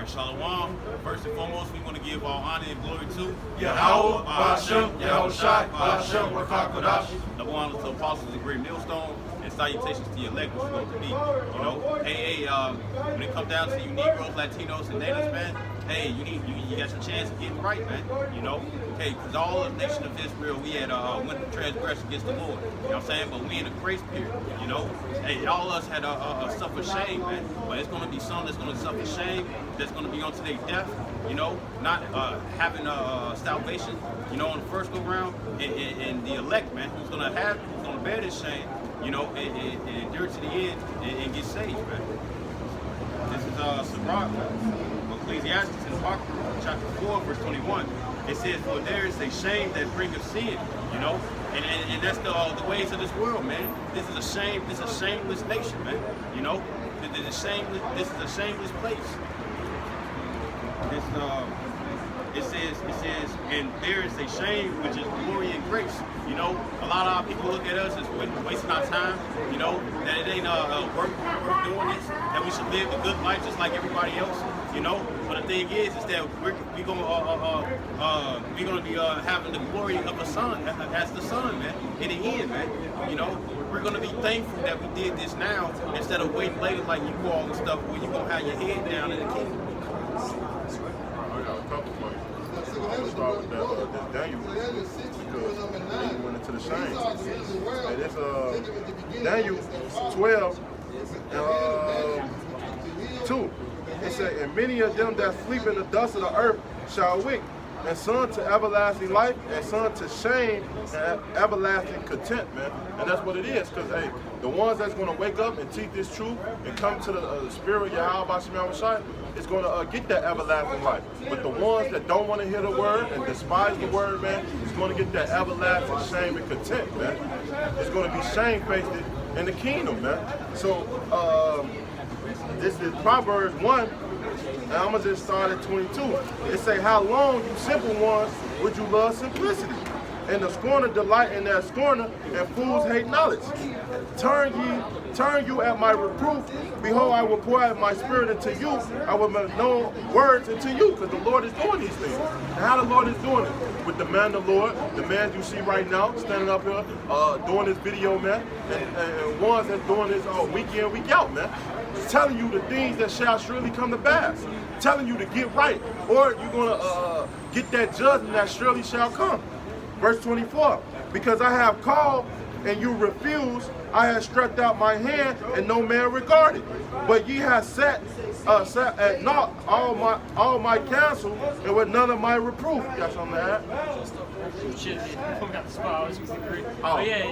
right, Shalom. First and foremost, we want to give all honor and glory to Yahweh, Ba'ashem, Yahushai, Ba'ashem, Wakakodash. Double honor to the apostles, the great millstone, and salutations to the elect, which is going to be. You know, hey, when it comes down to you Negroes, Latinos, and natives, man, hey, you got your chance of getting right, man. You know, okay, because all of the nation of Israel, we had went to transgress against the Lord. You know what I'm saying? But we in a grace period. You know, hey, all of us had suffered shame, man. But it's going to be some that's going to suffer shame, that's going to be unto their death. You know, not having salvation. You know, on the first go round, and the elect, man, who's going to bear this shame. You know, and endure to the end and get saved, man. This is Sirach, Ecclesiastes in chapter 4, verse 21. It says, "For there is a shame that bringeth sin," you know, and that's the ways of this world, man. This is a shame. This is a shameless nation, man. You know, this is a shameless place. It says, and there is a shame which is glory and grace. You know, a lot of our people look at us as wasting our time. You know, that it ain't worth doing this. That we should live a good life just like everybody else. You know, but the thing is that we're gonna be having the glory of the Son as the Son, man. In the end, man. You know, we're gonna be thankful that we did this now instead of waiting later like you all and stuff, where you gonna have your head down in the kingdom. I got a couple points. I'm going to start with that Daniel, because he went into the shame. And it's Daniel 12 and 2. It said, "And many of them that sleep in the dust of the earth shall wake, and some to everlasting life, and some to shame and everlasting content," man. And that's what it is, because, hey, the ones that's going to wake up and teach this truth and come to the spirit of Yahweh Ba'ashem Yahushai is going to get that everlasting life. But the ones that don't want to hear the word and despise the word, man, is going to get that everlasting shame and content, man. It's going to be shamefaced in the kingdom, man. So, this is Proverbs 1, and I'm going to just start at 22. It say, "How long, you simple ones, would you love simplicity? And the scorner delight in their scorner, and fools hate knowledge. Turn you at my reproof. Behold, I will pour out my spirit into you. I will make known words into you," because the Lord is doing these things. And how the Lord is doing it? With the man of the Lord, the man you see right now, standing up here, doing this video, man, and ones that's doing this week in, week out, man. Telling you the things that shall surely come to pass. Telling you to get right, or you're going to get that judgment that surely shall come. Verse 24, "Because I have called and you refuse, I have stretched out my hand and no man regarded. But ye have set at naught all my counsel, and with none of my reproof." You got something to add? Shit, we got the spot. I was agree. Oh yeah,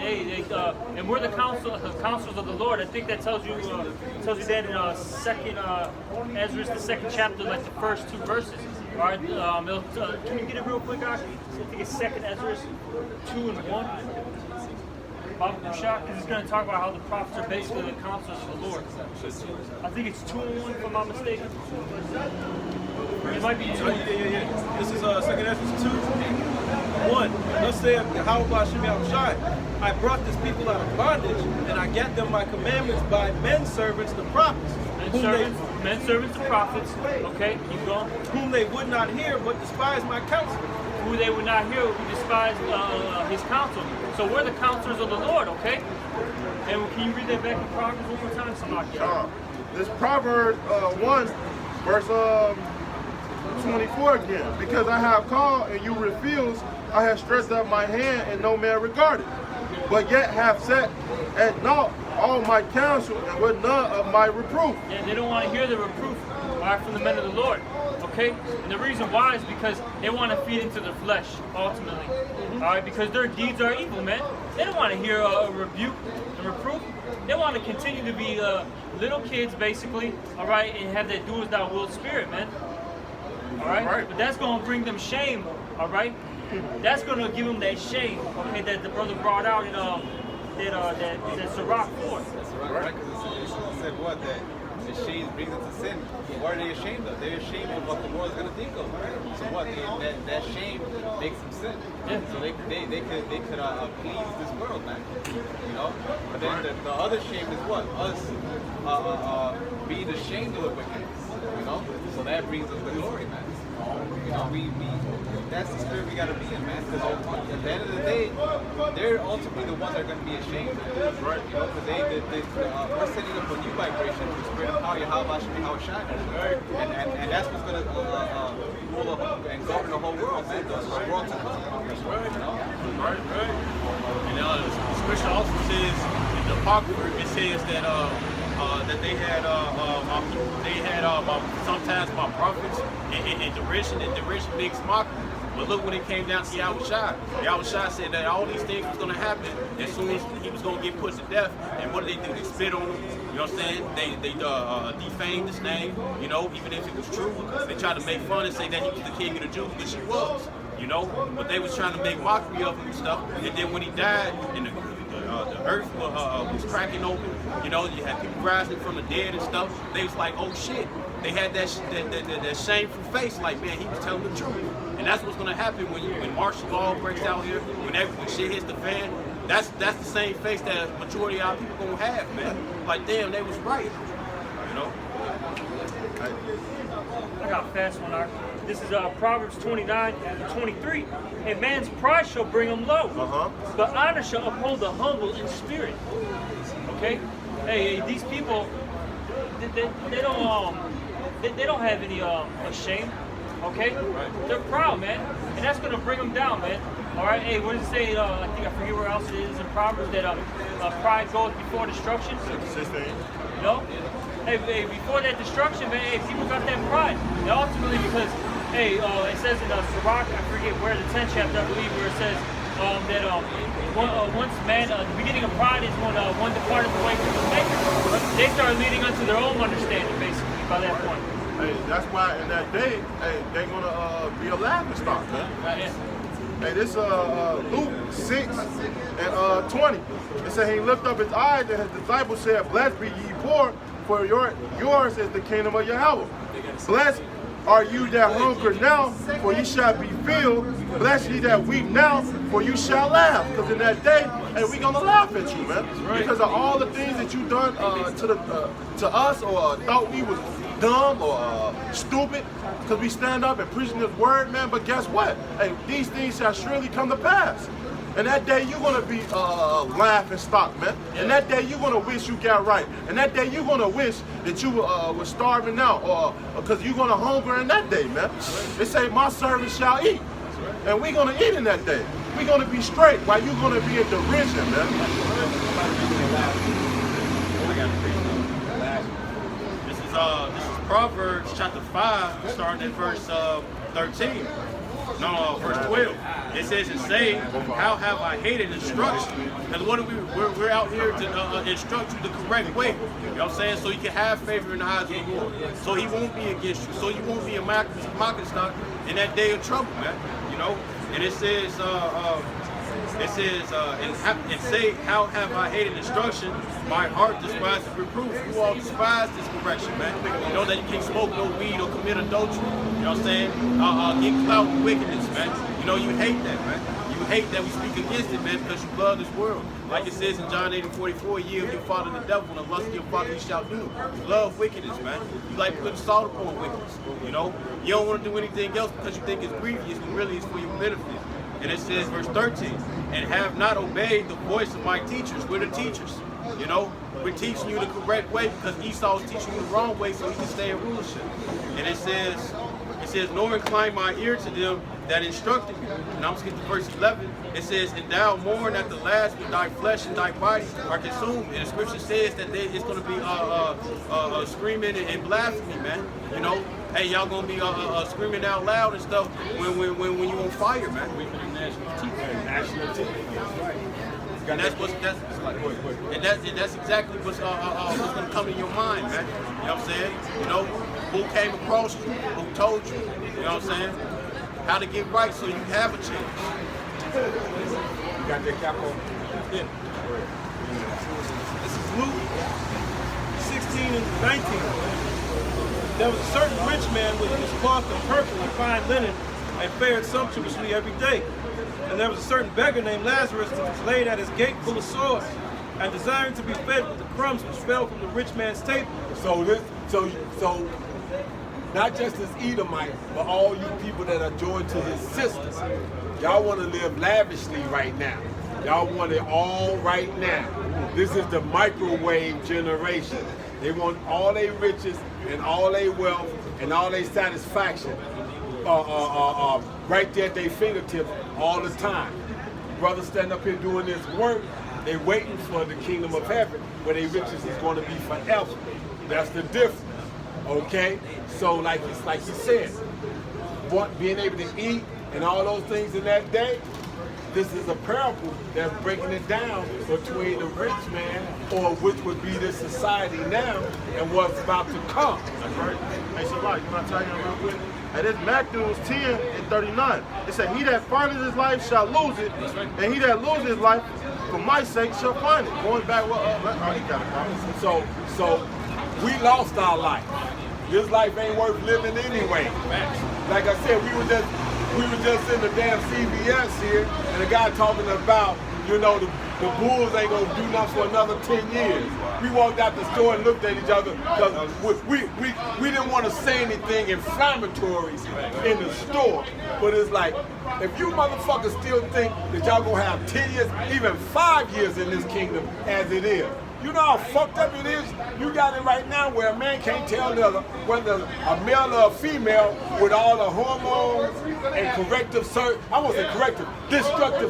and we're the counsels of the Lord. I think that tells you that in second Ezra, the second chapter, like the first 2 verses. All right, can you get it real quick, Ash? I think it's second Ezra 2 and 1. Because it's going to talk about how the prophets are basically the counsels of the Lord. I think it's 2 and 1, if I'm not mistaken. It might be 2. Yeah. This is second Ezra 2:1. Thus saith Yahweh Ba'ashem Yahushai, "I brought this people out of bondage, and I got them my commandments by men servants, the prophets." Men servants, the prophets. Okay, keep going. "Whom they would not hear, but despised my counsel." Who they would not hear, who despised his counsel. So we're the counselors of the Lord, okay? And can you read that back in Proverbs one more time? Somebody. This Proverbs 1, verse 24 again. "Because I have called and you refuse, I have stretched out my hand and no man regarded. But yet have set at naught all my counsel, and with none of my reproof." Yeah, they don't want to hear the reproof from the men of the Lord. Okay? And the reason why is because they want to feed into their flesh, ultimately. Alright, because their deeds are evil, man. They don't want to hear a rebuke and reproof. They want to continue to be little kids, basically, alright, and have that do as thou wilt spirit, man. Alright? But that's going to bring them shame, alright? That's going to give them that shame, okay, that the brother brought out in that Sirach 4. That's right, because it said what? That the shame brings them to sin. What are they ashamed of? They're ashamed of what the world is going to think of. So what? That shame makes them sin. Yeah. So they could please this world, man. You know. But then the other shame is what? Us being ashamed of the wickedness. You know. So that brings us the glory, man. You know, we that's the spirit we gotta be in, man. Because at the end of the day, they're ultimately the ones that are gonna be ashamed. Right. You know, because we're setting up a new vibration through spirit of power, Yahweh Shemi Hawashai. And that's what's gonna rule and govern the whole world, man. The world to come. That's right. You know? Right. And the scripture also says in the Apocrypha, it says that that they had sometimes my prophets in derision, and derision makes mockery. But look, when it came down to Yahushua said that all these things was going to happen as soon as he was going to get put to death. And what did they do? They spit on him. You know what I'm saying? They defamed his name. You know, even if it was true, they tried to make fun and say that he was the king of the Jews, which he was. You know, but they was trying to make mockery of him and stuff. And then when he died, and the earth was cracking open. You know, you had people rising from the dead and stuff. They was like, oh shit. They had that shameful face, like, man, he was telling the truth. And that's what's gonna happen when martial law breaks out here, when shit hits the fan. That's the same face that a majority of our people gonna have, man. Like, damn, they was right. You know. I got a fast one, Art. This is Proverbs 29:23. A man's pride shall bring him low, but honor shall uphold the humble in spirit. Okay? Hey, these people, they don't have any shame. Okay? They're proud, man, and that's gonna bring them down, man. All right. Hey, what does it say? I think I forget where else it is in Proverbs that pride goeth before destruction. 16. You know? Hey, before that destruction, man, hey, people got that pride. And ultimately, because, hey, it says in Sirach, I forget where, the 10th chapter, I believe, where it says that once man, the beginning of pride is when one departed away from the maker. They start leading unto their own understanding, basically, by that point. Hey, that's why in that day, hey, they're gonna be a laughing stock, man. Yeah. Hey, this Luke 6 and 20. It said he lifted up his eyes and his disciples said, "Blessed be ye poor, for yours is the kingdom of Yahweh. Blessed are you that hunger now, for ye shall be filled. Blessed ye that weep now, for you shall laugh." Because in that day, hey, we gonna laugh at you, man. Because of all the things that you done to us, or thought we was dumb or stupid, because we stand up and preaching this word, man. But guess what? Hey, these things shall surely come to pass. And that day you're gonna be laughing stock, man. And that day you're gonna wish you got right. And that day you're gonna wish that you were starving out, or because you're gonna hunger in that day, man. They say my servants shall eat, and we're gonna eat in that day. We're gonna be straight, while you're gonna be in derision, man. This is Proverbs chapter 5, starting at verse 13. No, verse 12. It says, "And say, how have I hated instruction?" And what are we're out here to instruct you the correct way. You know what I'm saying? So you can have favor in the eyes of the Lord. So he won't be against you. So you won't be a mocking stock in that day of trouble, man. You know? And it says, and say, how have I hated instruction? My heart despises reproof. You all despise this correction, man. You know that you can't smoke no weed or commit adultery. You know what I'm saying? Get clout and wickedness, man. You know, you hate that, man. You hate that we speak against it, man, because you love this world. Like it says in John 8:44, "Ye of your father the devil, and the lust of your father you shall do." You love wickedness, man. You like putting salt upon wickedness. You know? You don't want to do anything else because you think it's grievous, when really it's for your benefit. And it says, verse 13, "And have not obeyed the voice of my teachers." We're the teachers. You know, we're teaching you the correct way because Esau's teaching you the wrong way so he can stay in rulership. And it says, "Nor incline my ear to them that instructed me." And I'm skipping to verse 11. It says, "And thou mourn at the last when thy flesh and thy body are consumed." And the scripture says that it's going to be screaming and blasphemy, man. You know, hey, y'all going to be screaming out loud and stuff when you on fire, man. National team. And that's exactly what's going to come in your mind, man. You know what I'm saying? You know, who came across you, who told you, you know what I'm saying? How to get right so you have a chance. You got that cap on? Yeah. This is Luke 16 and 19. There was a certain rich man which was clothed in purple and fine linen and fared sumptuously every day. And there was a certain beggar named Lazarus that was laid at his gate full of sores and desiring to be fed with the crumbs which fell from the rich man's table. So not just as Edomite, but all you people that are joined to his sisters. Y'all want to live lavishly right now. Y'all want it all right now. This is the microwave generation. They want all their riches and all their wealth and all their satisfaction right there at their fingertips all the time. Brothers stand up here doing this work, they waiting for the kingdom of heaven where their riches is going to be forever. That's the difference. Okay? So like you said, being able to eat and all those things in that day, this is a parable that's breaking it down between the rich man, or which would be this society now, and what's about to come. That's right. Hey, so like, can I tell you real quick? And this Matthew 10:39. It said, he that findeth his life shall lose it, and he that loses his life for my sake shall find it. Going back, he got it. So we lost our life. This life ain't worth living anyway. Like I said, we were just in the damn CVS here, and the guy talking about, you know, the Bulls ain't gonna do nothing for another 10 years. We walked out the store and looked at each other because we didn't want to say anything inflammatory in the store. But it's like, if you motherfuckers still think that y'all gonna have 10 years, even 5 years in this kingdom as it is, you know how fucked up it is? You got it right now where a man can't tell whether a male or a female with all the hormones and destructive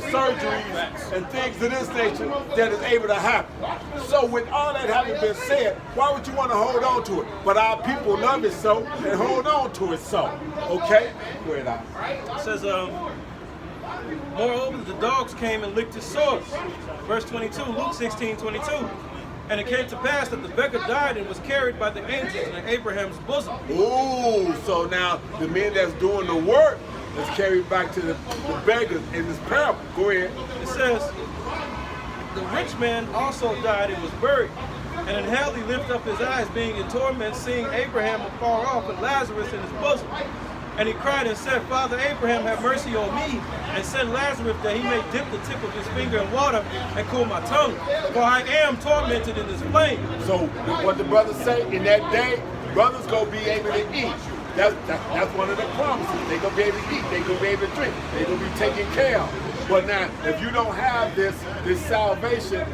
surgeries and things of this nature that is able to happen. So with all that having been said, why would you want to hold on to it? But our people love it so and hold on to it so. Okay? Go ahead out. It says, moreover, the dogs came and licked his sores. Verse 22, Luke 16:22. And it came to pass that the beggar died and was carried by the angels in Abraham's bosom. Ooh, so now the men that's doing the work is carried back to the beggars in this parable. Go ahead. It says, the rich man also died and was buried. And in hell he lifted up his eyes, being in torment, seeing Abraham afar off and Lazarus in his bosom. And he cried and said, Father Abraham, have mercy on me, and send Lazarus that he may dip the tip of his finger in water and cool my tongue, for I am tormented in this flame. So what the brothers say, in that day, brothers gonna be able to eat. That's one of the promises. They gonna be able to eat. They gonna be able to drink. They gonna be taken care of. But now, if you don't have this salvation,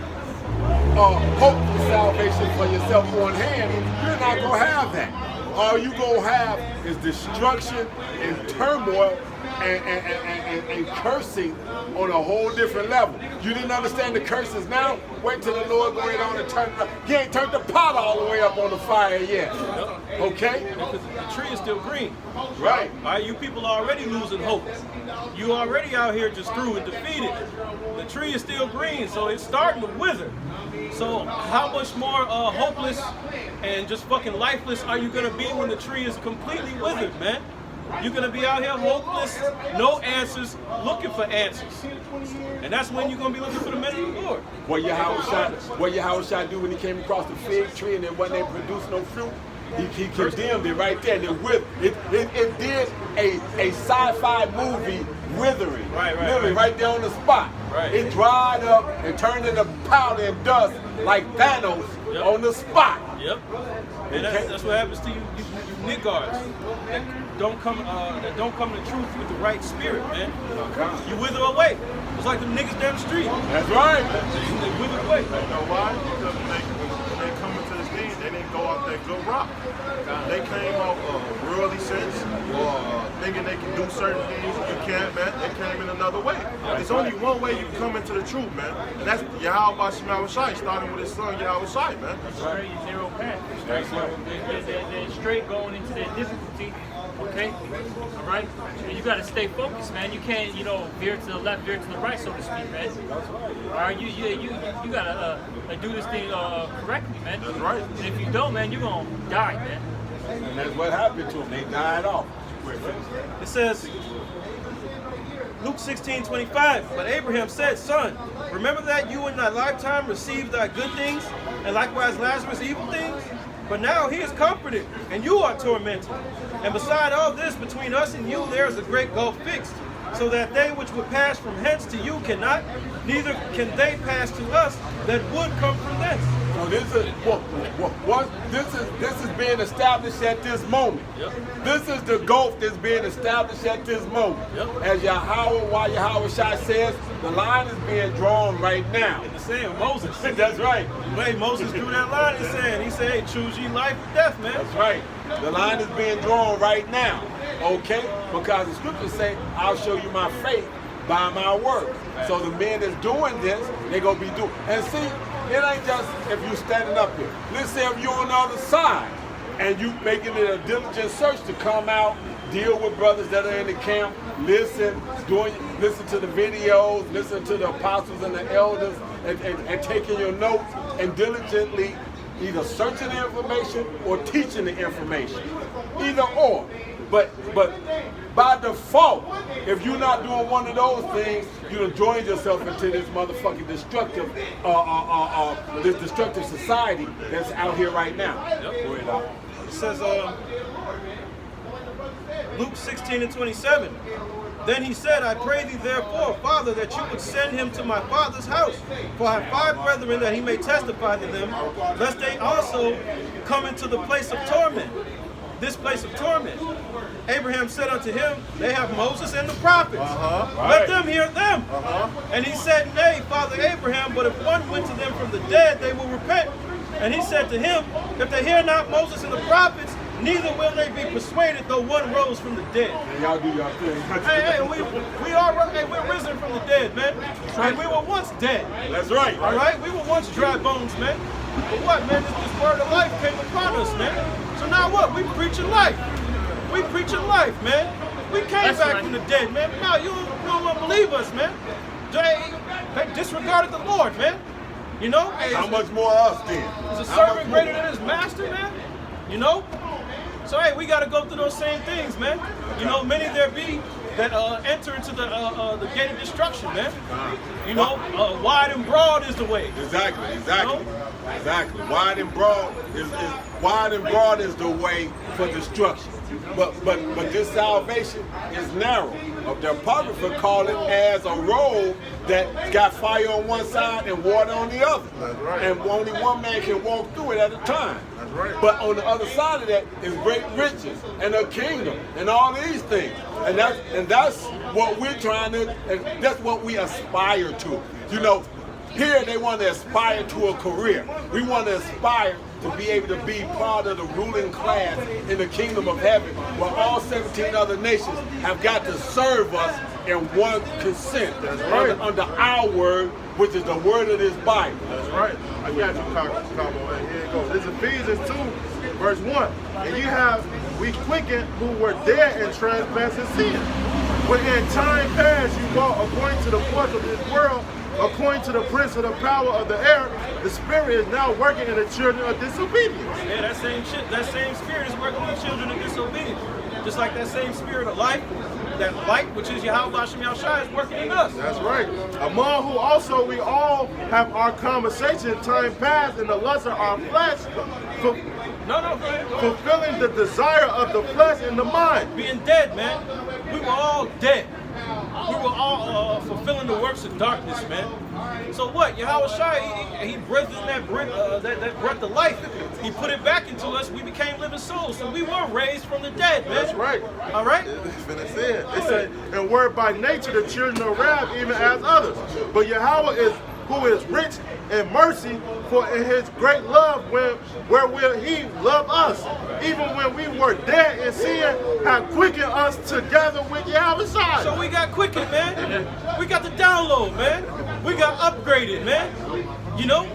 hope for salvation for yourself on hand, you're not gonna have that. All you gonna have is destruction and turmoil and cursing on a whole different level. You didn't understand the curses now? Wait till the Lord go on and turn it up. He ain't turned the pot all the way up on the fire yet. Okay? Because the tree is still green. Right. You people are already losing hope. You already out here just through and defeated. The tree is still green, so it's starting to wither. So how much more hopeless and just fucking lifeless are you gonna be when the tree is completely withered, man? You're gonna be out here hopeless, no answers, looking for answers. And that's when you're gonna be looking for the men of the Lord. What Yahushua do when he came across the fig tree and it wasn't able to produce no fruit? He condemned it right there. And it did a sci-fi movie withering. Literally right there on the spot. Right. It dried up and turned into powder and dust like Thanos on the spot. Yep. And that's what happens to you niggards that don't come to truth with the right spirit, man. You wither away. It's like the niggas down the street. That's right. They wither away. You know why? Because when they come into this thing, they didn't go off that good rock. They came off worldly sense, or thinking they can do certain things. You can't, man. They came in another way. There's only one way you can come into the truth, man. And that's Yahweh Shema Shai, starting with his son Yahweh Shai, man. Straight narrow path. They're straight going into their difficulty. Okay? All right? And you got to stay focused, man. You can't, veer to the left, veer to the right, so to speak, man. All right? You got to do this thing correctly, man. That's right. And if you don't, man, you're going to die, man. And that's what happened to them. They died off. It says, Luke 16:25, but Abraham said, Son, remember that you in thy lifetime received thy good things, and likewise Lazarus evil things? But now he is comforted, and you are tormented. And beside all this, between us and you, there is a great gulf fixed, so that they which would pass from hence to you cannot, neither can they pass to us that would come from thence. So this is this is being established at this moment. Yep. This is the gulf that's being established at this moment. Yep. As Yahweh Shai says, the line is being drawn right now. The saying Moses. That's right. The way Moses drew that line, he said, hey, choose ye life or death, man. That's right. The line is being drawn right now. Okay? Because the scriptures say, I'll show you my faith by my word. So the men that's doing this, they're going to be doing. And see, it ain't just if you standing up here. Let's say if you're on the other side and you making it a diligent search to come out, deal with brothers that are in the camp, listen to the videos, listen to the apostles and the elders, and taking your notes and diligently either searching the information or teaching the information. Either or. But by default, if you're not doing one of those things, you done joined yourself into this motherfucking destructive, this destructive society that's out here right now. Go ahead, Al. It says, Luke 16:27. Then he said, I pray thee therefore, Father, that you would send him to my father's house. For I have 5 brethren, that he may testify to them, lest they also come into the place of torment. This place of torment. Abraham said unto him, they have Moses and the prophets. Let them hear them. And he said, nay, Father Abraham, but if one went to them from the dead, they will repent. And he said to him, if they hear not Moses and the prophets, neither will they be persuaded, though one rose from the dead. Y'all do y'all thing. We're risen from the dead, man. And we were once dead. That's right. All right? We were once dry bones, man. But what, man? This word of life came upon us, man. So now what? We preaching life. We preaching life, man. We came back from the dead, man. Now you don't want to believe us, man. They disregarded the Lord, man. You know? Hey, how much more us then? Is a servant greater than his master, man? You know? So hey, we got to go through those same things, man. You know, many there be that enter into the gate of destruction, man. You know, wide and broad is the way. Exactly. You know? Exactly. Wide and broad is the way for destruction. But this salvation is narrow. The Apocrypha call it as a road that got fire on one side and water on the other. That's right. And only one man can walk through it at a time. That's right. But on the other side of that is great riches and a kingdom and all these things. And that's what we're trying to, and that's what we aspire to. You know, here they want to aspire to a career. We want to aspire to be able to be part of the ruling class in the kingdom of heaven, where all 17 other nations have got to serve us in one consent. That's right. Under our word, which is the word of this Bible. That's right. I got you, Cabo. Here it goes. This is Ephesians 2, verse 1. And you have, we quickened who were dead in trespass and sin. When in time past you walked according to the course of this world, according to the prince of the power of the air, the spirit is now working in the children of disobedience. Yeah, that same spirit is working in the children of disobedience. Just like that same spirit of life, that light, which is Yahweh Hashem Yahushua, is working in us. That's right. Among who also we all have our conversation in time past in the lust of our flesh, Go ahead. fulfilling the desire of the flesh and the mind. Being dead, man. We were all dead. We were all fulfilling the works of darkness, man. So what? Yahweh Shai, he breathed in that breath of life. He put it back into us. We became living souls. So we were raised from the dead, man. That's right. All right? It said, and were by nature the children of wrath, even as others. But Yahweh is who is rich in mercy, for in his great love wherewith he loved us, even when we were dead in sin, have quickened us together with Yahweh. So we got quickened, man. We got the download, man. We got upgraded, man. You know?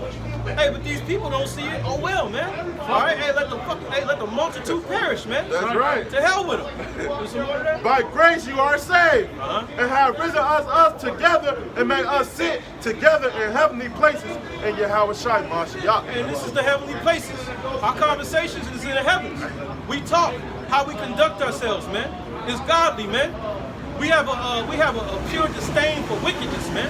Hey, but these people don't see it. Oh well, man. All right, hey, let the multitude perish, man. That's right. To hell with them. By grace you are saved, and have risen us together and made us sit together in heavenly places in Yahweh Shai Mashiach. And this is the heavenly places. Our conversations is in the heavens. We talk how we conduct ourselves, man. It's godly, man. We have a pure disdain for wickedness, man.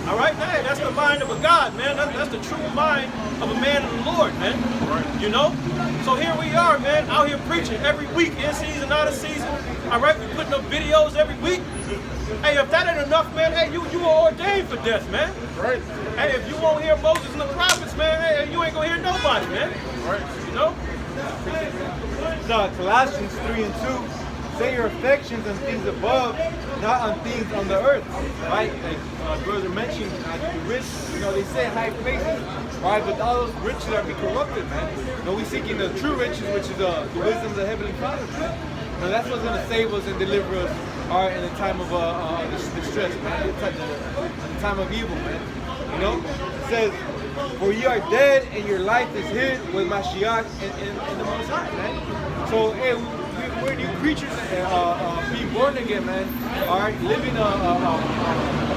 All right, hey, that's the mind of a God, man. That's the true mind of a man of the Lord, man. You know? So here we are, man, out here preaching every week, in season, out of season. All right, we putting up videos every week. Hey, if that ain't enough, man, hey, you are ordained for death, man. Right. Hey, if you won't hear Moses and the prophets, man, hey, you ain't gonna hear nobody, man. Right. You know? Colossians 3 and 2. Set your affections on things above, not on things on the earth. Right? Like brother mentioned, the rich, they say high places, right? But all those riches are be corrupted, man. We seeking the true riches, which is the wisdom of the Heavenly Father, man. That's what's gonna save us and deliver us, all right, in the time of distress, man. In the time of evil, man. It says, for ye are dead and your life is hid with Mashiach in the Most High, man. So, hey, we're new creatures, being born again, man. All right, living a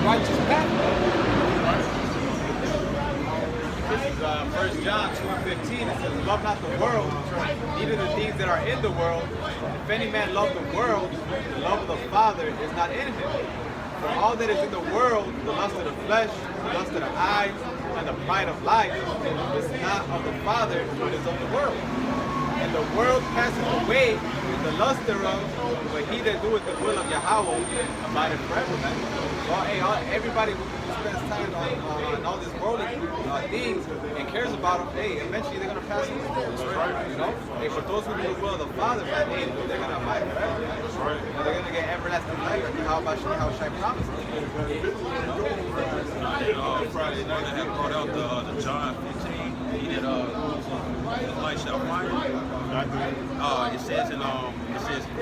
righteous path, man. This is 1 John 2:15. It says, love not the world, neither the things that are in the world. If any man love the world, the love of the Father is not in him. For all that is in the world, the lust of the flesh, the lust of the eyes, and the pride of life, is not of the Father, but is of the world. And the world passes away, and the lust thereof, but he that doeth the will of Yahweh abideth forever. Well, hey, everybody who spends time on all these worldly things and cares about them, hey, eventually they're gonna pass away. Hey, but those who do the will of the Father, man, hey, they're gonna abide forever. They're gonna get everlasting life. How shall I promise? Friday night I had brought out the John 15. He did the light shall fire. It says in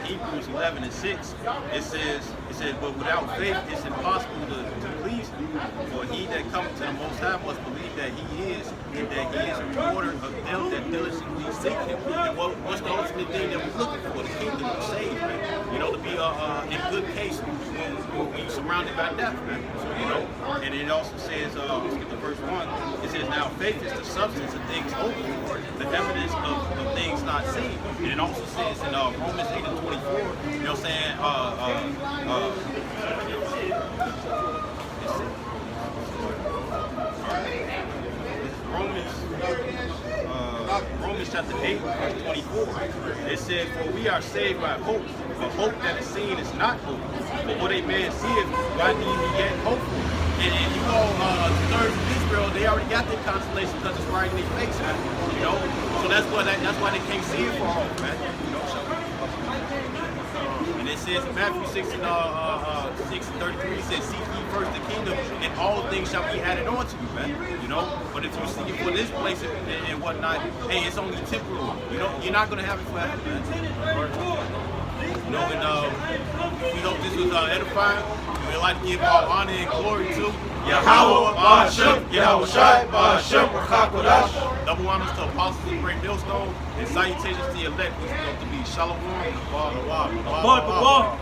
Hebrews 11 and 6. It says, but without faith it's impossible to please him. For he that cometh to the Most High must believe that he is, and that he is a rewarder of them that diligently seek him. And what's the ultimate thing that we're looking for? The kingdom of saved, man. To be in good case when we surrounded by death, man. And it also says, let's get to verse 1. It says, now faith is the substance of things hoped for, the evidence of things not seen. And it also says in Romans 8 and 24, saying, Romans chapter 8, verse 24. It said, for we are saved by hope, but hope that is seen is not hope. But what a man seeth, why do he yet hope for? And you go two-thirds of Israel, they already got their consolation because it's right in their face, man. So that's why they can't see it for hope, man. And it says in Matthew 6 and 33, it says, seek ye first the kingdom, and all things shall be added on to you, man. But if you seek it for this place and whatnot, hey, it's only temporal. You're not gonna have it forever, man. We hope this was edifying. We'd like to give all honor and glory to Yahweh, Ba'ashem, Yahweh Shai, Ba'ashem, Rakakodash. Double honors to apostles of Great Millstone, and salutations to the elect, which is going to be Shalom, Blah, blah, blah, blah, blah, blah.